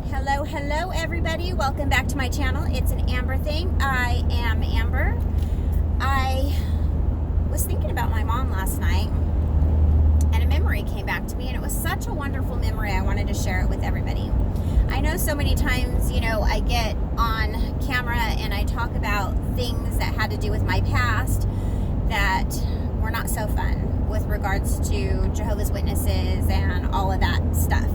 Hello everybody. Welcome back to my channel. It's an Amber thing. I am Amber. I was thinking about my mom last night and a memory came back to me, and it was such a wonderful memory. I wanted to share it with everybody. I know so many times, I get on camera and I talk about things that had to do with my past that were not so fun with regards to Jehovah's Witnesses and all of that stuff.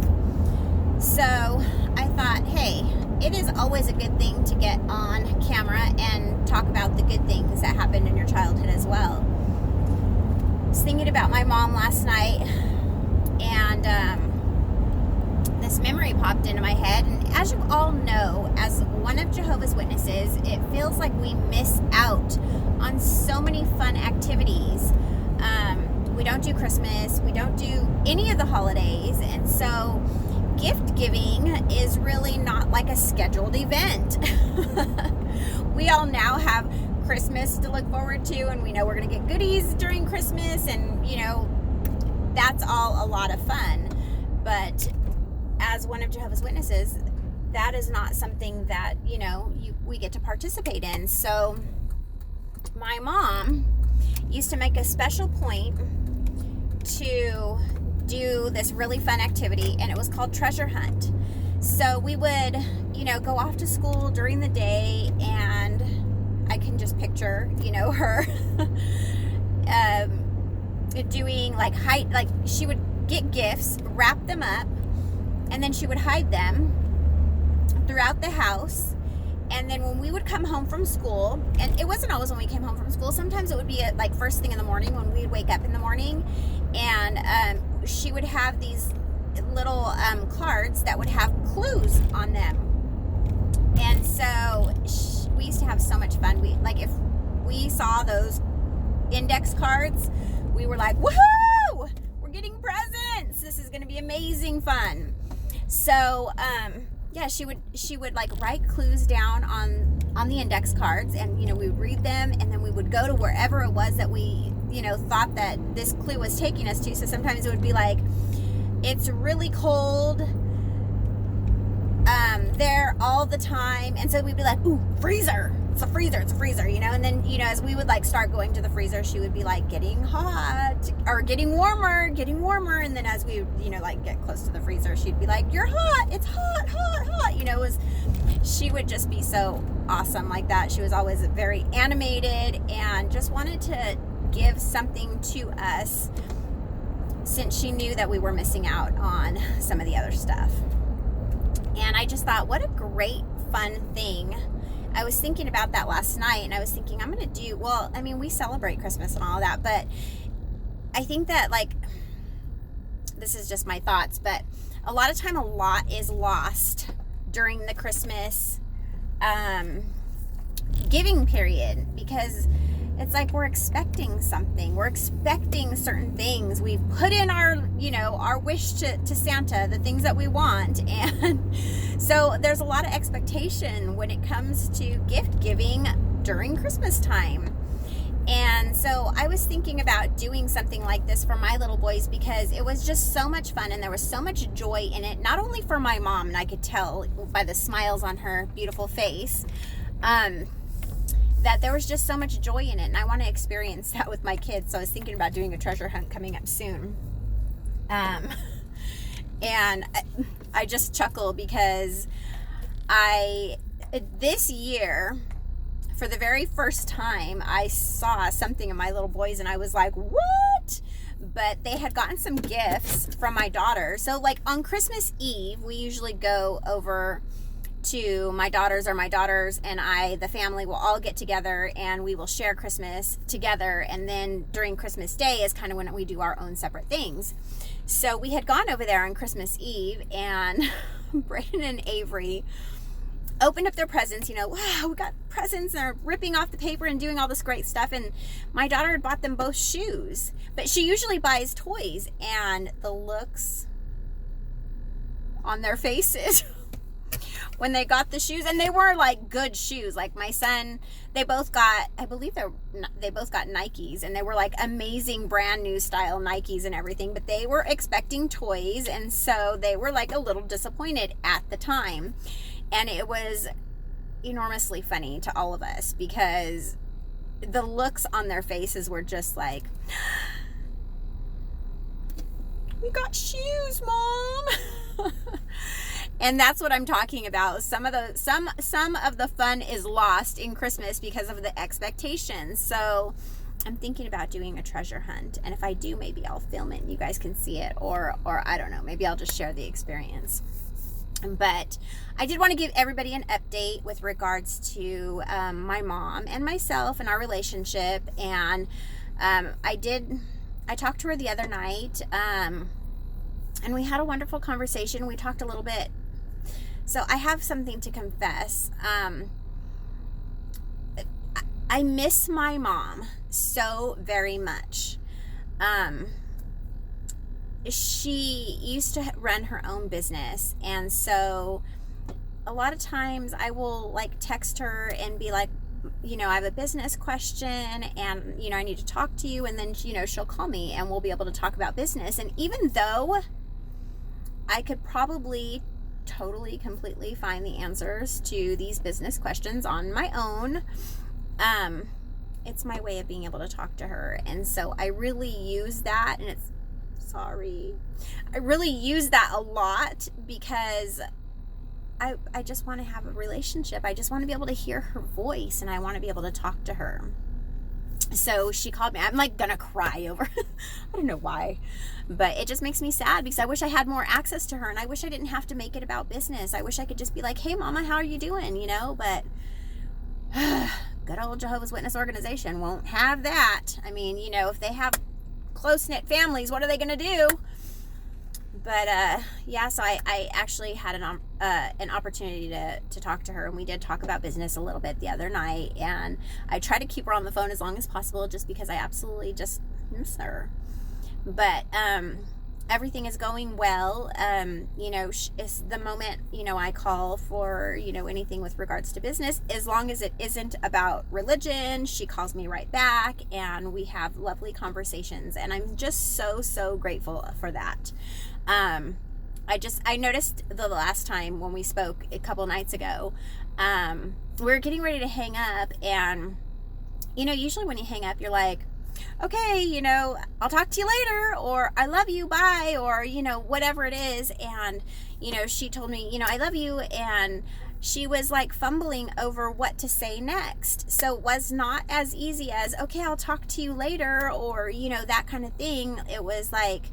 So I thought, hey, it is always a good thing to get on camera and talk about the good things that happened in your childhood as well. I was thinking about my mom last night, and this memory popped into my head. And as you all know, as one of Jehovah's Witnesses, it feels like we miss out on so many fun activities. We don't do Christmas, we don't do any of the holidays, and so gift giving is really not like a scheduled event. We all now have Christmas to look forward to, and we know we're going to get goodies during Christmas, and that's all a lot of fun. But as one of Jehovah's Witnesses, that is not something that we get to participate in. So my mom used to make a special point to do this really fun activity, and it was called treasure hunt. So we would go off to school during the day, and I can just picture her doing like she would get gifts, wrap them up, and then she would hide them throughout the house. And then when we would come home from school, and it wasn't always when we came home from school, sometimes it would be at like first thing in the morning when we'd wake up in the morning, and she would have these little cards that would have clues on them. And so we used to have so much fun. If we saw those index cards, we were like, woohoo! We're getting presents! This is going to be amazing fun. So, she would like write clues down on the index cards, and we would read them, and then we would go to wherever it was that we thought that this clue was taking us to. So sometimes it would be like, it's really cold there all the time, and so we'd be like, ooh, freezer, it's a freezer, and then as we would like start going to the freezer, she would be like, getting hot, or getting warmer, and then as we like get close to the freezer, she'd be like, you're hot, it's hot. She would just be so awesome like that. She was always very animated and just wanted to give something to us, since she knew that we were missing out on some of the other stuff. And I just thought, what a great fun thing. I was thinking about that last night, and I was thinking, I'm going to do, we celebrate Christmas and all that, but I think that, this is just my thoughts, but a lot of time a lot is lost during the Christmas giving period, because it's like we're expecting something. We're expecting certain things. We've put in our wish to Santa, the things that we want. And so there's a lot of expectation when it comes to gift giving during Christmas time. And so I was thinking about doing something like this for my little boys, because it was just so much fun, and there was so much joy in it, not only for my mom, and I could tell by the smiles on her beautiful face, that there was just so much joy in it, and I want to experience that with my kids. So I was thinking about doing a treasure hunt coming up soon. And I just chuckle because this year, for the very first time, I saw something in my little boys, and I was like, what? But they had gotten some gifts from my daughter. So on Christmas Eve, we usually go over to my daughters and I, the family, will all get together and we will share Christmas together. And then during Christmas Day is kind of when we do our own separate things. So we had gone over there on Christmas Eve, and Brayden and Avery opened up their presents. Wow, we got presents, and they're ripping off the paper and doing all this great stuff. And my daughter had bought them both shoes, but she usually buys toys, and the looks on their faces when they got the shoes, and they were like good shoes. Like my son, they both got, I believe they both got Nikes, and they were like amazing brand new style Nikes and everything, but they were expecting toys, and so they were like a little disappointed at the time. And it was enormously funny to all of us because the looks on their faces were just like, we got shoes, Mom. And that's what I'm talking about. Some of the fun is lost in Christmas because of the expectations. So I'm thinking about doing a treasure hunt, and if I do, maybe I'll film it and you guys can see it, or I don't know, maybe I'll just share the experience. But I did want to give everybody an update with regards to my mom and myself and our relationship. And I talked to her the other night, and we had a wonderful conversation. We talked a little bit. So I have something to confess. I miss my mom so very much. She used to run her own business, and so a lot of times I will like text her and be like, I have a business question, and I need to talk to you, and then she'll call me and we'll be able to talk about business. And even though I could probably totally completely find the answers to these business questions on my own, it's my way of being able to talk to her. And so I really use that, and I really use that a lot because I just want to have a relationship. I just want to be able to hear her voice, and I want to be able to talk to her. So she called me. I'm like gonna cry over I don't know why, but it just makes me sad because I wish I had more access to her, and I wish I didn't have to make it about business. I wish I could just be like, hey Mama, how are you doing? But good old Jehovah's Witness organization won't have that. I mean, if they have close-knit families, what are they gonna do? But so I actually had an opportunity to talk to her, and we did talk about business a little bit the other night, and I try to keep her on the phone as long as possible just because I absolutely just miss her. But everything is going well. It's the moment I call for anything with regards to business, as long as it isn't about religion, she calls me right back, and we have lovely conversations, and I'm just so grateful for that. I noticed the last time when we spoke a couple nights ago, we were getting ready to hang up, and usually when you hang up, you're like, okay, I'll talk to you later, or I love you, bye, or whatever it is. And she told me, I love you, and she was like fumbling over what to say next. So it was not as easy as, okay, I'll talk to you later, or that kind of thing. It was like,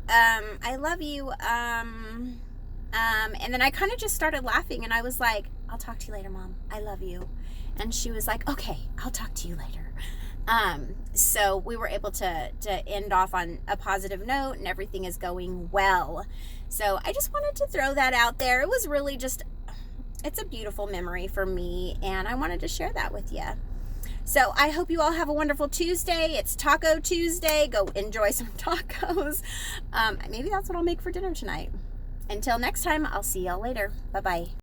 I love you, and then I kind of just started laughing, and I was like, I'll talk to you later, Mom, I love you. And she was like, okay, I'll talk to you later. So we were able to end off on a positive note, and everything is going well. So I just wanted to throw that out there. It was really it's a beautiful memory for me, and I wanted to share that with you. So I hope you all have a wonderful Tuesday. It's Taco Tuesday. Go enjoy some tacos. Maybe that's what I'll make for dinner tonight. Until next time, I'll see y'all later. Bye-bye.